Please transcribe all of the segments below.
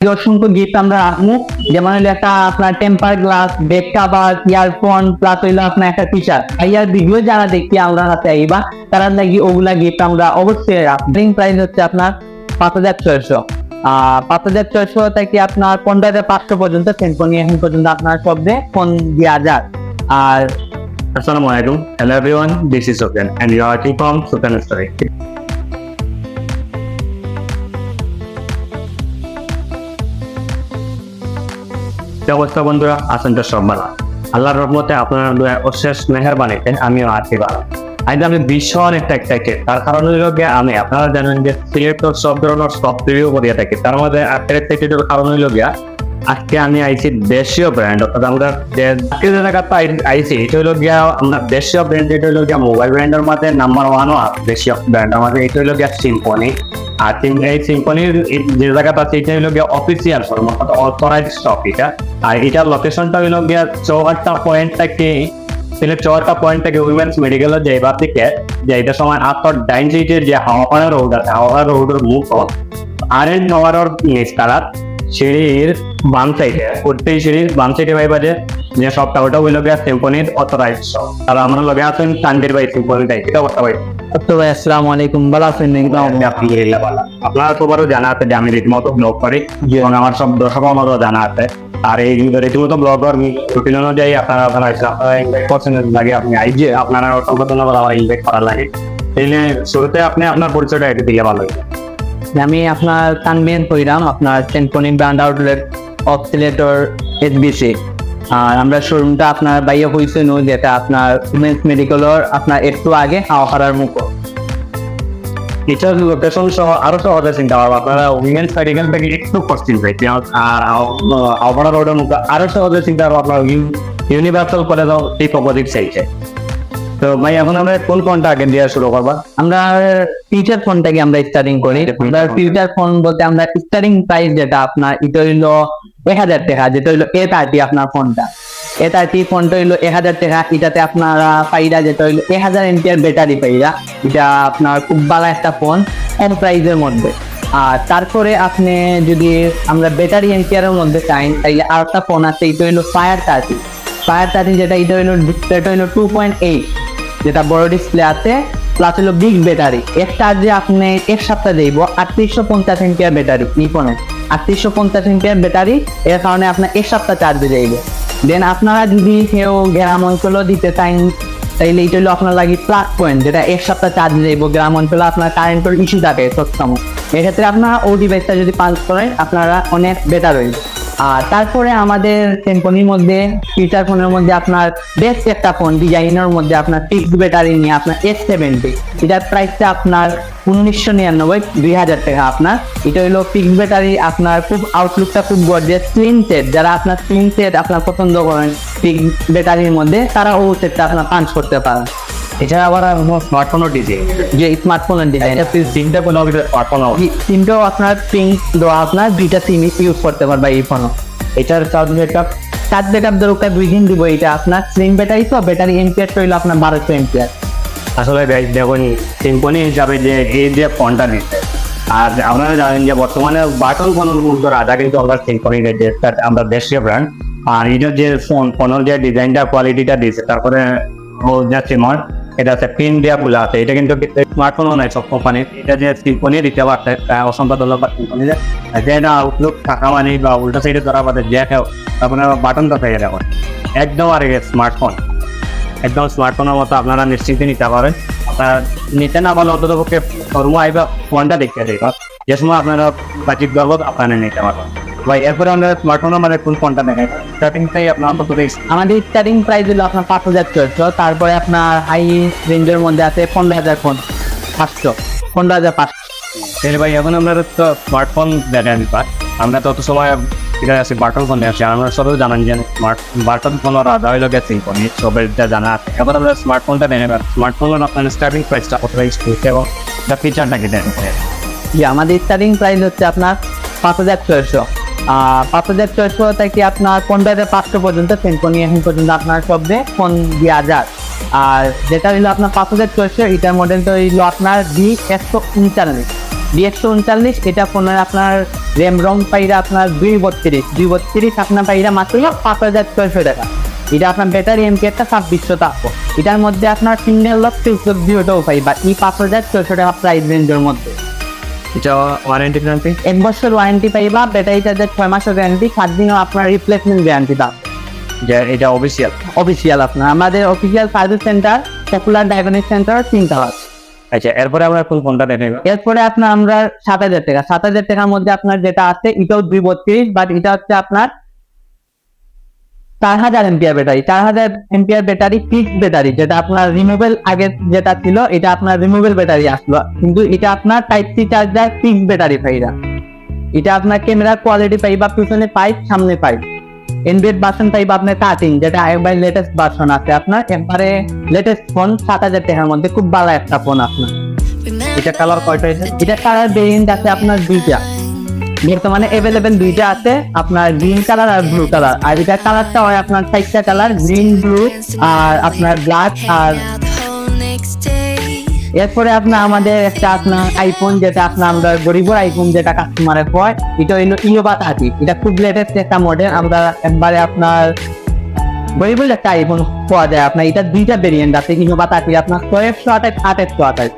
অসংখ্য গিফট আমরা রাখবো, যেমন হলো একটা আপনার temper glass, back cover, earphone, plus হইলো আপনার একটা টি-শার্ট। ইয়ার ভিডিও যারা দেখি আমরা হাতে আইবা তারা লাগি ওগুলা গিফট আমরা অবশ্যই রাখবো। প্রাইস হচ্ছে আপনার 5,600। 5,600 থেকে আপনার 15,500 পর্যন্ত সেন্টনি এখন পর্যন্ত আপনার শব্দে ফোন দেওয়া যায়। আর Assalamualaikum. Hello everyone, this is Sufyan and you are watching from Sufyan Story. অবস্থা বন্ধুরা, আছেন তো সব ভালো। আল্লাহর রহমতে আপনার অশেষ মেহেরবানিতে আমিও আছি ভালো। আজ আমি ভীষণ একটা এক্সাইটেড, তার কারণ হলো গিয়ে আমি আপনারা জানেন যে সিলেক্টর সব ধরনের সব রিভিউ করিয়া থাকি, তার মধ্যে একটা এক্সাইটেডের কারণ হলো গিয়া আজকে আমি আইছি দেশীয় ব্র্যান্ড, অর্থাৎ আমরা যে জায়গাটা আইছি এটা হলো গিয়া আমরা দেশীয় ব্র্যান্ড, এটা হলো গিয়া মোবাইল ব্র্যান্ডের মধ্যে নাম্বার 1 দেশীয় ব্র্যান্ড আমাদের, এটা হলো গিয়া সিম্ফনি। আর এই সিম্ফনির যে জায়গাটা আছে এটা হলো গিয়া অফিসিয়াল শোরুম, অর্থাৎ অথরাইজ শপ এটা। আর এটার লোকেশনটা হলো গিয়া চৌহাট্টা পয়েন্ট থেকে চৌহাট্টা পয়েন্ট থেকে উইমেন্স মেডিকেলের যে এবার থেকে যে এটার সময় আত্মর ডাইন সাইডের যে হাওয়াপাড়া রোড আছে, হাওয়াপাড়া রোডের মুখ আরেন টাওয়ারের নিচ তারাত সিঁড়ির বাম সাইডে উঠতেই সিঁড়ির বাম সাইডে ভাই বাজে যে সবটা ওটা হইল গিয়া সিম্ফনির অথরাইজ শপ। আর আমরা লগে আছেন তানভীর ভাই সিম্ফনি টাই, এটা কথা ভাই। তো ভাই আসসালামু আলাইকুম, ভালো আছেন? আপনি আপনারা সবারও জানা আছে যে আমি রীতিমতো ব্লগ করি এবং আমার সব দর্শক আমারও জানা আছে। আর এই রীতিমতো ব্লগ রুটিন অনুযায়ী আপনারা ইনভাইট করছেন লাগে, আপনি আইজে আপনারা অসংখ্য ধন্যবাদ আমার ইনভাইট করার লাগে। এই নিয়ে শুরুতে আপনি আপনার পরিচয়টা এটা দিলে ভালো হয়। আমি আপনার তানভীর কইরাম, আপনার সেন্টনি ব্র্যান্ড আউটলেট অসিলেটর এসবিসি। আর আমরা শোরুমটা আপনার বাইরে হয়েছে নো, যেটা আপনার উমেন্স মেডিকেলের আপনার একটু আগে হাওয়াপাড়ার মুখ। এটার লোকেশন সহ আরো সহজে চিন্তা পারবো, আপনারা উইমেন্স মেডিকেল থেকে একটু পশ্চিম সাইড আর হাওড়া রোডের মুখে আরো সহজে চিন্তা পারবো আপনার ইউনিভার্সাল কলেজ ঠিক অপোজিট সাইডে। তো ভাই এখন আমরা কোন ফোনটা আগে দিয়ে শুরু করবো? আমরা ফিউচার ফোনটাকে আমরা স্টার্টিং করি। আমরা ফিউচার ফোন বলতে আমরা স্টার্টিং প্রাইস যেটা আপনার এটা হইলো 1,000 টাকা, যেটা হইলো A30 আপনার ফোনটা। A30 ফোনটা হইলো 1,000 টাকা। এটাতে আপনারা পাইরা যেটা হইলো 1000 এমপিআর ব্যাটারি পাইরা, এটা আপনার খুব ভালো একটা ফোন কম প্রাইসের মধ্যে। আর তারপরে আপনি যদি আমরা ব্যাটারি এমপিআরের মধ্যে চাই তাইলে আর একটা ফোন আছে, এটা হইলো ফায়ার 30 যেটা এটা হইলো ডিসপ্লেটা হইলো 2.8, যেটা বড় ডিসপ্লে আছে, প্লাস হলো বিগ ব্যাটারি। এক চার্জে আপনি এক সপ্তাহ দেব 3850 এমপিআর ব্যাটারি। এই ফোনে 3850 এমপিআর ব্যাটারি, এর কারণে আপনার এক সপ্তাহ চার্জে যাইবে। দেন আপনারা যদি কেউ গ্রাম অঞ্চলও দিতে চান তাইলে এটা হলো আপনার লাগে প্লাস পয়েন্ট, যেটা এক সপ্তাহ চার্জ যাইব। গ্রাম অঞ্চলে আপনার কারেন্টের ইস্যু থাকে সবসময়, এক্ষেত্রে আপনারা ও ডিভাইসটা যদি পাঞ্চ করেন আপনারা অনেক বেটার হইবে। আর তারপরে আমাদের সেন্টনির মধ্যে ফিচার ফোনের মধ্যে আপনার বেস্ট একটা ফোন ডিজাইনের মধ্যে আপনার ফিক্সড ব্যাটারি নিয়ে আপনার S70, এটার প্রাইসটা আপনার 1999, 2000 টাকা আপনার। এটা হলো ফিক্সড ব্যাটারি, আপনার খুব আউটলুকটা খুব গর্জিয়াস, স্লিম সেট। যারা আপনার স্লিম সেট আপনার পছন্দ করেন ফিক্সড ব্যাটারির মধ্যে, তারা ও সেটটা আপনার পাঞ্চ করতে পারেন। এছাড়া আবার স্মার্টফোনও ডিজাইন, যে স্মার্টফোনের ডিজাইন সিমটা কোনো স্মার্টফোন সিমটাও আপনার পিঙ্ক দেওয়া, আপনার দুইটা সিম ইউজ করতে পারবে এই ফোনও। এটার চার্জ ব্যাকআপ দরকার 2 দিন দিব। এটা আপনার স্লিম ব্যাটারি, তো ব্যাটারি এমপিআর হইলো আপনার 1200 এমপিআর। আসলে দেখুন সিম্পনি হিসাবে যে এই যে ফোনটা নিচ্ছে, আর আপনারা জানেন যে বর্তমানে বাটন ফোনের মধ্যে রাজা কিন্তু আমরা সিম্পনি আমরা দেশীয় ব্র্যান্ড। আর এটার যে ফোনের যে ডিজাইনটা কোয়ালিটিটা দিয়েছে, তারপরে ও যা সিমার এটা আছে পিন দেওয়া গুলো আছে, এটা কিন্তু স্মার্টফোনও নাই সব কোম্পানির। এটা যে সিম্পনি দিতে পারছে অসংখ্য ধন্যবাদ সিম্পনি, যে না আউটলুক থাকা মানে বা উল্টা সাইডে ধরা পাতে যে আপনার বাটনটা পেয়ে যাবেন একদম। আর স্মার্টফোন একদম স্মার্টফোনের মতো আপনারা নিশ্চিন্তে নিতে পারেন। আপনারা নিতে না পারলে অন্তত পক্ষে শোরুমে আইবা ফোনটা দেখতে দেবেন, যে সময় আপনারা বাজিক বাবদ আপনারা নিতে পারবেন। ভাই এরপরে আমরা স্মার্টফোনের মানে কোন ফোনটা দেখেন? স্টার্টিংটাই আপনার কত রেঞ্জ? আমাদের স্টার্টিং প্রাইস হলো আপনার 5,600। তারপরে আপনার হাই রেঞ্জের মধ্যে আছে 15,500, 15,500। ভাই এখন আমরা তো স্মার্টফোন দেখেন, আমরা তত সময় এটা আছে বাটন ফোনে আছে। আমরা সবাই জানেন যে বাটন ফোন রাজা হইল গেছে ফোনে, সবাই জানা আছে। এখন আমরা স্মার্টফোনটা দেখেন, স্মার্টফোনের আপনার স্টার্টিং প্রাইসটা কত রেঞ্জ করছে এবং ফিচারটা কি দেখেন? জি, আমাদের স্টার্টিং প্রাইস হচ্ছে আপনার 5,600। 5,600 থেকে আপনার 15,500 পর্যন্ত সেন্টনি এখন পর্যন্ত আপনার শব্দে ফোন দেওয়া যায়। আর যেটা হইলো আপনার 5,600, এটার মডেলটা হইলো আপনার D149। DX39 এটা ফোনের আপনার র্যাম রম পাইরা আপনার 232 আপনার পাইরা মাত্র 5,600 টাকা। এটা আপনার ব্যাটারি এমপিআরটা 2600 থাকবো। এটার মধ্যে আপনার সিঙ্গেল লক ফেসলক ভিডিওটাও পাইবা এই 5,600 টাকা প্রাইস রেঞ্জের মধ্যে। এটা ওয়ারেন্টি গ্যারান্টি 1 বছর ওয়ারেন্টি পাইবা, ব্যাটারি চার্জার 6 মাসের গ্যারান্টি, 7 দিনও আপনার রিপ্লেসমেন্ট গ্যারান্টি থাকবে। যে এটা অফিসিয়াল আপনার আমাদের official service centre popular diagnostic centre 3 tower. আচ্ছা, এরপরে আমরা কোন ফোনটা দেখাইবো? এরপরে আপনার আমরা 7,000 টাকার মধ্যে আপনার যেটা আছে এটাও 232, বাট এটা হচ্ছে আপনার 4,000 MPR battery. 4,000 MPR battery fixed battery, যেটা আপনার রিমুভেবল আগে যেটা ছিল এটা আপনার রিমুভেবল ব্যাটারি আসলো, কিন্তু এটা আপনার type C charger fixed battery পাইরা। এটা আপনার ক্যামেরার কোয়ালিটি পাইবা, পিছনে পাইপ সামনে পাইপ। এন্ড্রয়েড ভার্সন পাইবা আপনার 13, যেটা একবার লেটেস্ট ভার্সন আছে আপনার, একবারে লেটেস্ট ফোন 7,000 টাকার মধ্যে খুব ভালো একটা ফোন আপনার। এটা কালার কয়টা? এটা কালার ভেরিয়েন্ট আছে আপনার 2টা, বর্তমানে अवेलेबल 2টা আছে আপনার গ্রিন কালার আর ব্লু কালার। আর এটা কালারটা হয় আপনার 4টা কালার, গ্রিন, ব্লু আর আপনার ব্ল্যাক। আর এরপরে আপনার আমাদের একটা আপনার আইফোন, যেটা আপনার আমরা গরিবর আইফোন যেটা কাস্টমারের হয়, এটা হইলো ইনোভা 30। এটা খুব লেটেস্ট একটা মডেল, আমরা একবারে আপনার গরিবর একটা আইফোন পাওয়া যায় আপনার। এটা 2টা ভেরিয়েন্ট আছে ইনোভা 30 আপনার 628, 828,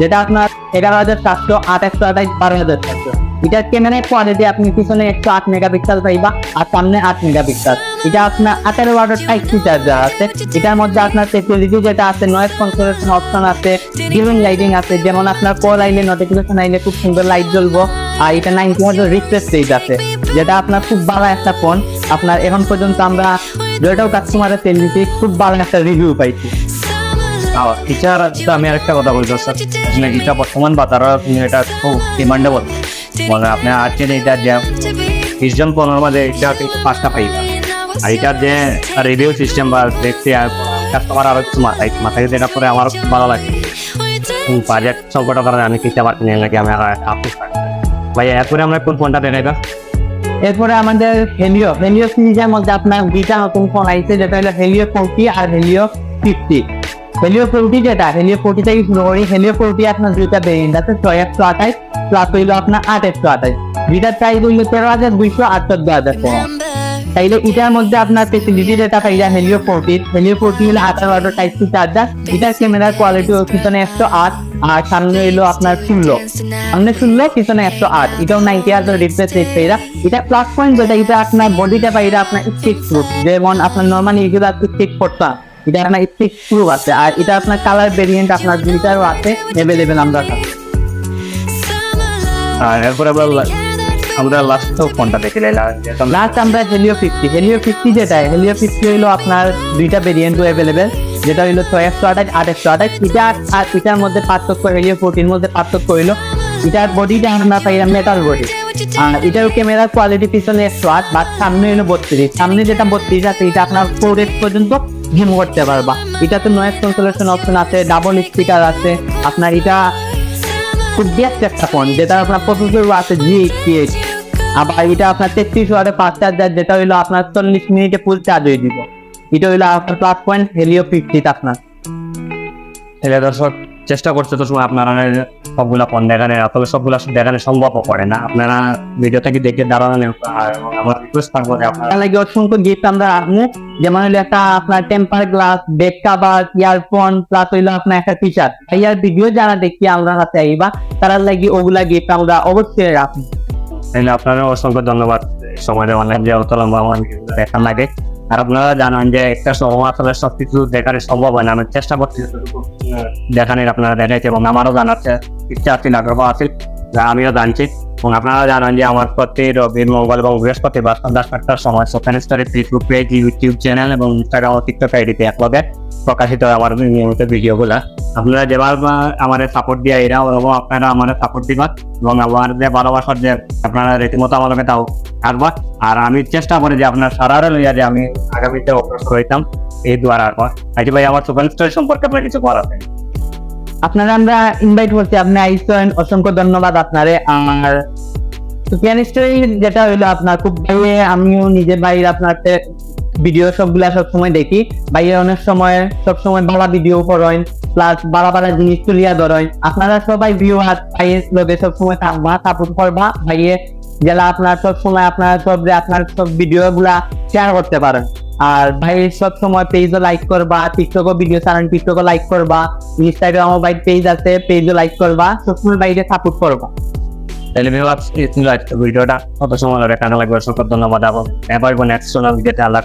যেটা আপনার 11,700, 828, 12,700। এটার ক্যামেরা কোয়ালিটি আপনি পিছনে 108 মেগাপিক্সেল পাইবা আর সামনে 8 মেগাপিক্সেল। এটা আপনার 18 ওয়াটের টাইপ সি চার্জার আছে। এটার মধ্যে আপনার টেকনোলজি যেটা আছে, নয়েজ ক্যান্সেলেশন অপশন আছে, ডিমিং লাইটিং আছে, যেমন আপনার কল আইলে নোটিফিকেশন আইলে খুব সুন্দর লাইট জ্বলবো। আর এটা 90 হার্টজ রিফ্রেশ রেট আছে, যেটা আপনার খুব ভালো একটা ফোন। আপনার এখন পর্যন্ত আমরা যেটাও কাস্টমারের সেল দিচ্ছি, খুব ভালো একটা রিভিউ পাইছি। এছাড়া আমি আরেকটা কথা বলতে চাচ্ছি, এটা বর্তমান বাজারে এটা খুব ডিমান্ডেবল। মানে আপনি আজকের এটা যে 20 জন পনেরোর মধ্যে এটা 5টা পাইবা। আর এটার যে রিভিউ সিস্টেম বা দেখতে কাস্টমার আরো কিছু মাথায় যেটা করে আমার খুব ভালো লাগে। বাজেট সংকটের কারণে আমি কিনতে পারছি না, নাকি আমি আপনি ভাই। এরপরে আমরা কোন ফোনটা দেখাইবা? এরপরে আমাদের হেলিও সিরিজের মধ্যে আপনার 2টা নতুন ফোন আইছে, যেটা হলো হেলিও 40 আর হেলিও 50। হেলিও 40 যেটা হেলিও 40 থেকে শুরু করি। হেলিও 40 আপনার 2টা ভেরিয়েন্ট আছে, 628 প্লাস হইলো আপনার 828। দুইটার প্রাইস হইলো 13,200 আর 14,000 টাকা। তাইলে এটার মধ্যে আপনার ফেসিলিটি যেটা পাইয়া হেলিও 40 হলো 18 ওয়াটের টাইপ সি চার্জার। এটার ক্যামেরার কোয়ালিটি পিছনে 108 আর সামনে হইলো আপনার 16, সামনে 16 পিছনে 108। এটাও 90 হার্টজ রিফ্রেশ রেট পাইরা। এটা প্লাস পয়েন্ট যেটা, এটা আপনার বডিটা পাইরা আপনার স্টিক প্রুফ, যেমন আপনার নরমালি এগুলো স্টিক করতাম, এটা আপনার স্টিক প্রুফ আছে। আর এটা আপনার কালার ভেরিয়েন্ট আপনার 2টারও আছে अवेलेबल আমরা কাছে। আর এরপরে আমরা লাস্ট ফোনটা দেখে নিলাম। লাস্ট আমরা হেলিও 50 যেটা হেলিও 50 হইলো আপনার 2টা ভেরিয়েন্ট अवेलेबल, যেটা হইলো 628, 828। এটা আর এটার মধ্যে পার্থক্য, হেলিও 40 মধ্যে পার্থক্য হইলো এটার বডিটা আমরা পাইলাম মেটাল বডি। আর এটার ক্যামেরার কোয়ালিটি পিছনে 108 বাট সামনে হইলো 32। সামনে যেটা 32 আছে এটা আপনার 4x পর্যন্ত গেম করতে পারবা। এটাতে নয়েজ ক্যান্সেলেশন অপশন আছে, ডাবল স্পিকার আছে আপনার। এটা খুব বেস্ট একটা ফোন, যেটা আপনার প্রসেসর আছে G88। আবার এটা আপনার 33 ওয়াটের ফাস্ট চার্জার, যেটা হইলো আপনার 40 মিনিটে ফুল চার্জ হয়ে দিব। এটা হইলো আপনার প্লাস পয়েন্ট হেলিও 50 আপনার। তাহলে দর্শক চেষ্টা করছে তো সময় আপনারা সবগুলা ফোন দেখানে, তবে সবগুলা দেখানো সম্ভব করে না। আপনারা ভিডিও থেকে দেখে দাঁড়ানো। আর আমার রিকোয়েস্ট থাকবো যে আপনারা লাগে অসংখ্য গিফট আমরা রাখবো, যেমন হইলো একটা আপনার temper glass, back cover, earphone, plus হইলো আপনার একটা টি শার্ট। ইয়ার ভিডিও যারা দেখি আমরা হাতে আইবা, তারা লাগি ওগুলা গিফট আমরা অবশ্যই রাখবো। তাহলে আপনারা অসংখ্য ধন্যবাদ সময় দেওয়ার লাগে, যে অত লম্বা আমার দেখার লাগে। আর আপনারা জানান যে একটা সময় আসলে সবকিছু দেখার সম্ভব হয় না। আমি চেষ্টা করছি দেখানোর, আপনারা দেখাইছে এবং আমারও জানার ইচ্ছা আছে, আগ্রহ আছে, যা আমিও জানছি। এবং আপনারা জানান যে আমার প্রতি রবি, মঙ্গল এবং বৃহস্পতিবার সন্ধ্যা 7টার সময় সোফেন স্টোরের ফেসবুক পেজ, ইউটিউব চ্যানেল এবং ইনস্টাগ্রাম ও টিকটক আইডিতে একলগে প্রকাশিত হয় আমার নিয়মিত ভিডিওগুলা। আপনারা যেভাবে আমার সাপোর্ট দিয়ে এরা এবং আপনারা আমার সাপোর্ট দিবা এবং আমার যে ভালোবাসার যে আপনারা রীতিমতো আমাকে তাও থাকবা। আর আমি চেষ্টা করি যে আপনার সারারে লইয়া যে আমি আগামীতে অগ্রসর হইতাম, এই দ্বারা রাখবা। আইটি ভাই, আমার সোফেন স্টোরি সম্পর্কে আপনার কিছু করাতে? আপনারা আমরা ইনভাইট করছি, আপনি আইসেন, অসংখ্য ধন্যবাদ আপনারে। আর সুফিয়ান স্টোরি যেটা হইলো আপনার খুব ভালো, আমিও নিজের বাইরে আপনার ভিডিও সবগুলা সবসময় দেখি। ভাইয়ে অনেক সময় সবসময় ভালো ভিডিও করেন, প্লাস বালা বালা জিনিস তুলিয়া ধরেন। আপনারা সবাই ভিউয়ার ভাইয়ের লগে সবসময় থাকবা, সাপোর্ট করবা। ভাইয়ে যারা আপনার সবসময় আপনার সব ভিডিও গুলা শেয়ার করতে পারেন। আর ভাই সব সময় পেজও লাইক করবা, টিকটকও ভিডিও ছাড়েন, টিকটকও লাইক করবা, ইনস্টাগ্রাম আমার ভাই পেজ আছে, পেজও লাইক করবা, সবসময় ভাইকে সাপোর্ট করবা। তাহলে ভিডিওটা কত সময় লাগবে, কেন লাগবে, সকল ধন্যবাদ। এবং এবার নেক্সট ভিডিওতে আল্লাহ